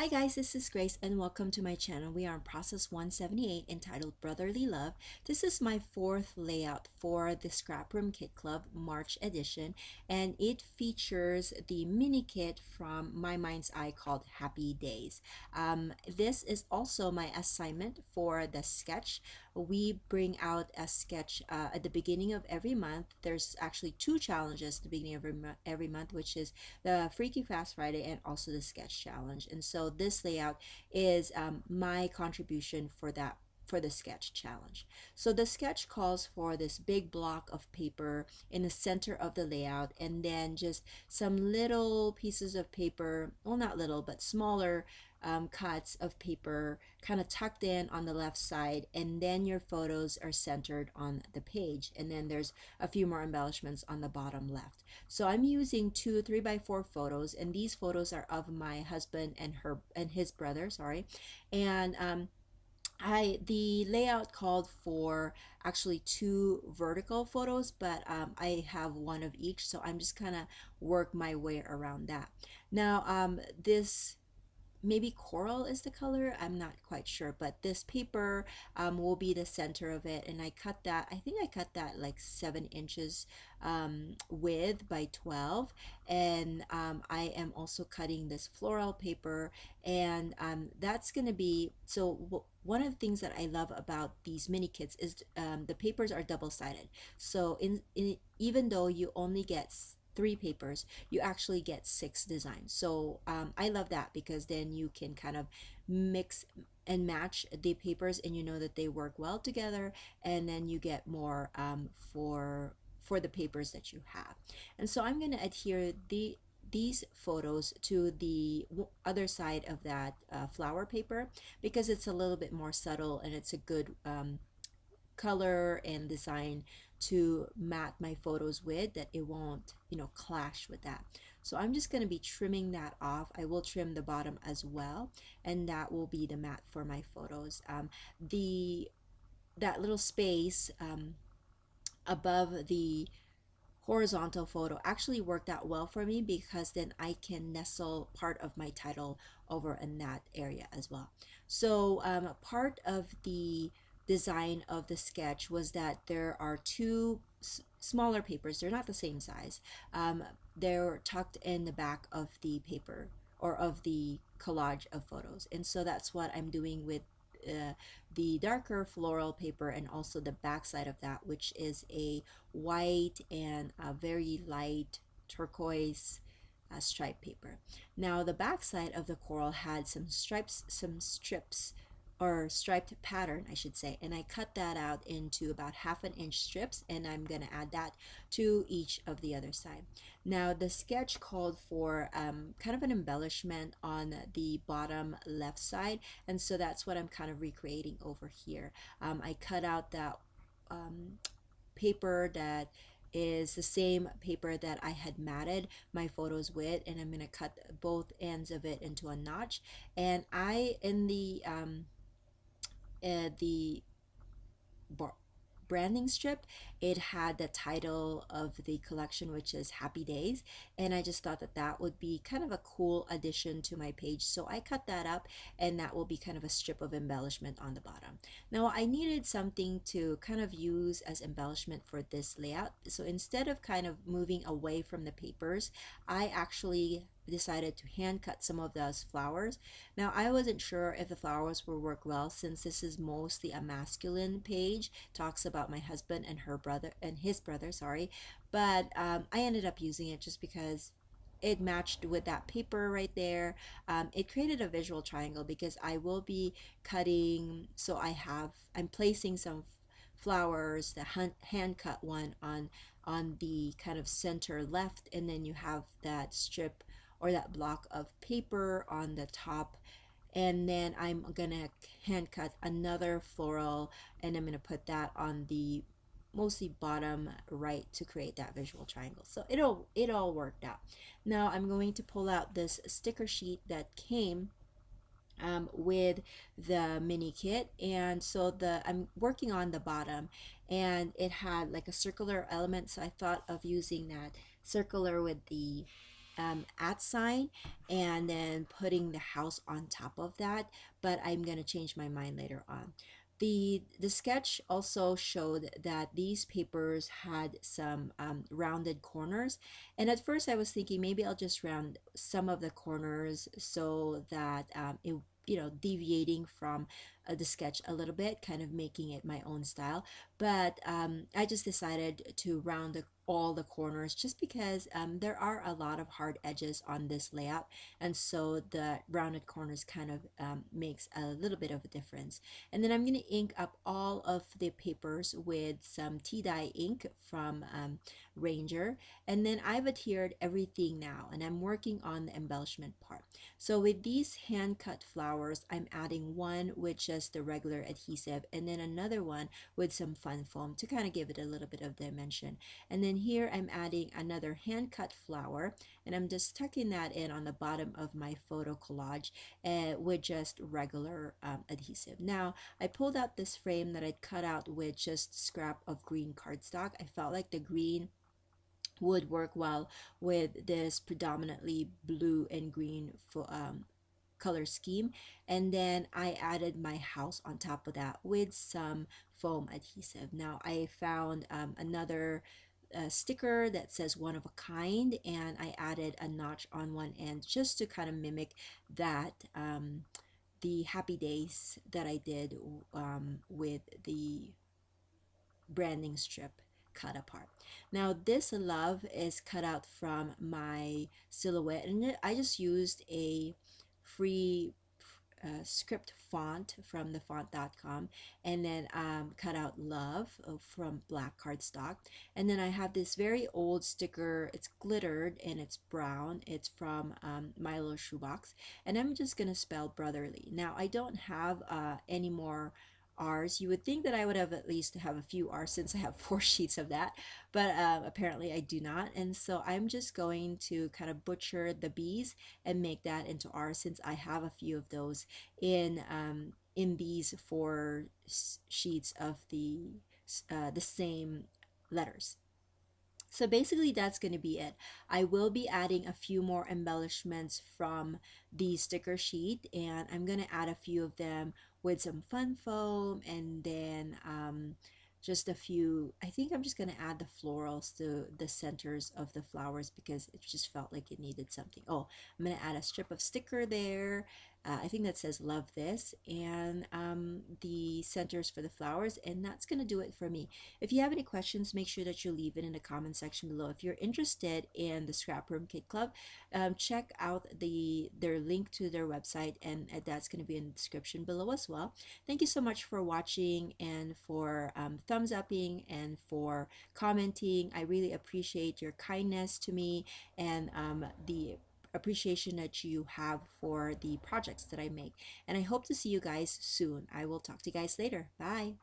Hi guys, this is Grace and welcome to my channel. We are on process 178 entitled Brotherly Love. This is my fourth layout for the Scraproom Kit Club March edition, and it features the mini kit from My Mind's Eye called Happy Days. This is also my assignment for the sketch. We bring out a sketch at the beginning of every month. There's actually two challenges at the beginning of every month, which is the Freaky Fast Friday and also the sketch challenge. And so this layout is my contribution for the sketch challenge. So the sketch calls for this big block of paper in the center of the layout, and then just some little pieces of paper, well, not little but smaller cuts of paper kind of tucked in on the left side, and then your photos are centered on the page, and then there's a few more embellishments on the bottom left. So I'm using two 3x4 photos, and these photos are of my husband and his brother, sorry. And the layout called for actually two vertical photos, but I have one of each, so I'm just kind of work my way around that. Now this maybe coral is the color, I'm not quite sure, but this paper will be the center of it, and I think I cut that like 7 inches width by 12. And I am also cutting this floral paper, and that's going to be one of the things that I love about these mini kits is the papers are double-sided. So even though you only get three papers, you actually get six designs. So I love that because then you can kind of mix and match the papers, and you know that they work well together, and then you get more for the papers that you have. And so I'm going to adhere these photos to the other side of that flower paper because it's a little bit more subtle, and it's a good color and design to mat my photos with, that it won't clash with that. So I'm just going to be trimming that off. I will trim the bottom as well, and that will be the mat for my photos. That little space above the horizontal photo actually worked out well for me because then I can nestle part of my title over in that area as well. So part of the design of the sketch was that there are two smaller papers. They're not the same size. They're tucked in the back of the paper or of the collage of photos, and so that's what I'm doing with the darker floral paper, and also the back side of that, which is a white and a very light turquoise stripe paper. Now the back side of the coral had some strips or striped pattern, I should say, and I cut that out into about 1/2 inch strips, and I'm going to add that to each of the other side. Now the sketch called for kind of an embellishment on the bottom left side, and so that's what I'm kind of recreating over here. I cut out that paper that is the same paper that I had matted my photos with, and I'm going to cut both ends of it into a notch. And in the branding strip, it had the title of the collection, which is Happy Days, and I just thought that that would be kind of a cool addition to my page, so I cut that up, and that will be kind of a strip of embellishment on the bottom. Now I needed something to kind of use as embellishment for this layout, so instead of kind of moving away from the papers, I actually decided to hand cut some of those flowers. Now I wasn't sure if the flowers will work well, since this is mostly a masculine page, talks about my husband and his brother, sorry, but I ended up using it just because it matched with that paper right there. It created a visual triangle because I will be cutting, so I'm placing some flowers, the hand cut one on the kind of center left, and then you have that strip or that block of paper on the top, and then I'm gonna hand cut another floral, and I'm gonna put that on the mostly bottom right to create that visual triangle. So it all worked out. Now I'm going to pull out this sticker sheet that came with the mini kit, and so I'm working on the bottom, and it had like a circular element, so I thought of using that circular with the at sign and then putting the house on top of that, but I'm gonna change my mind later on. The sketch also showed that these papers had some rounded corners, and at first I was thinking maybe I'll just round some of the corners so that it, deviating from the sketch a little bit, kind of making it my own style. But I just decided to round all the corners just because there are a lot of hard edges on this layout, and so the rounded corners kind of makes a little bit of a difference. And then I'm going to ink up all of the papers with some tea dye ink from Ranger, and then I've adhered everything now, and I'm working on the embellishment part. So with these hand cut flowers, I'm adding one with just the regular adhesive, and then another one with some fun foam to kind of give it a little bit of dimension. And then here I'm adding another hand cut flower, and I'm just tucking that in on the bottom of my photo collage with just regular adhesive. Now I pulled out this frame that I'd cut out with just scrap of green cardstock. I felt like the green would work well with this predominantly blue and green color scheme. And then I added my house on top of that with some foam adhesive. Now I found another sticker that says one of a kind, and I added a notch on one end just to kind of mimic that the happy days that I did with the branding strip cut apart. Now this love is cut out from my silhouette, and I just used a free script font from the font.com, and then cut out love from black cardstock. And then I have this very old sticker. It's glittered and it's brown. It's from my little shoebox, and I'm just gonna spell brotherly. Now I don't have any more R's. You would think that I would have at least have a few R's since I have 4 sheets of that, but apparently I do not. And so I'm just going to kind of butcher the B's and make that into R's since I have a few of those in these 4 sheets of the same letters. So basically that's going to be it. I will be adding a few more embellishments from the sticker sheet, and I'm going to add a few of them with some fun foam, and then just a few. I think I'm just going to add the florals to the centers of the flowers because it just felt like it needed something. Oh, I'm going to add a strip of sticker there. I think that says love this, and the centers for the flowers, and that's going to do it for me. If you have any questions, make sure that you leave it in the comment section below. If you're interested in the Scrap Room Kid Club, check out their link to their website, and that's going to be in the description below as well. Thank you so much for watching and for thumbs upping and for commenting. I really appreciate your kindness to me and the appreciation that you have for the projects that I make. And I hope to see you guys soon. I will talk to you guys later. Bye.